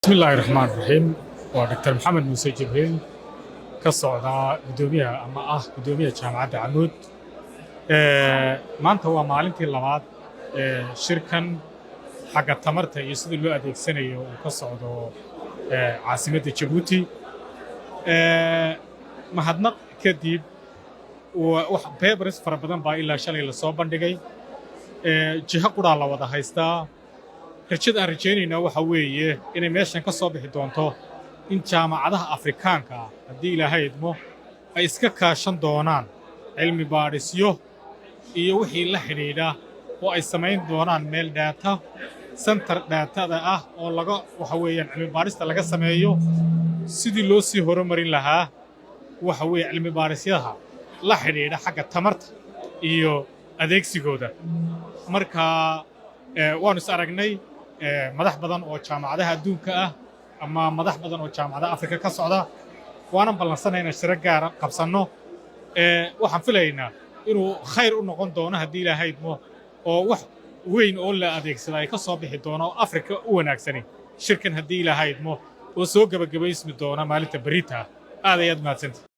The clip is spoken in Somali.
بسم الله الرحمن الرحيم ودكتور محمد موسى جبريل كصعدا قدوميها أما قدوميها جامعة عمود maanta waa maalintii labaad shirkan xagga tamarta iyo sidii loo adeegsanayo uu ka socdo caasimadda Djibouti mahadnaq kadib wax papers fara badan baa ilaa shalay la soo bandhigay jiha quraa la wada haystaa rajada aan rajaynayna waxa weeye inay meeshan ka soo bixi doonto in jaamacadaha Afrikaanka haddii Ilaahay idmo ay iska kaashan doonaan cilmi baadhisyo iyo wixii la xidhiidha oo ay samayn doonaan meel data center datada ah oo laga waxa weeyaan cilmi baadhista laga sameeyo sidii loo sii horumarin lahaa waxa weeye cilmi baadhisyada la xidhiidha xagga tamarta iyo adeegsigooda marka waanu is aragnay madax badan oo jaamacadaha adduunka ah ama madax badan oo jaamacadaha Afrika ka socda waana ballansanaynaa shir gaar ah qabsano waxaan filaynaa inuu khayr u noqon doono haddii Ilaahay idmo oo wax weyn oo la adeegsado ay ka soo bixi doono Afrika u wanaagsan shirkan haddii Ilaahay idmo oo soo gabagabaysmi doona maalinta berita aad iyo aad mahadsantahay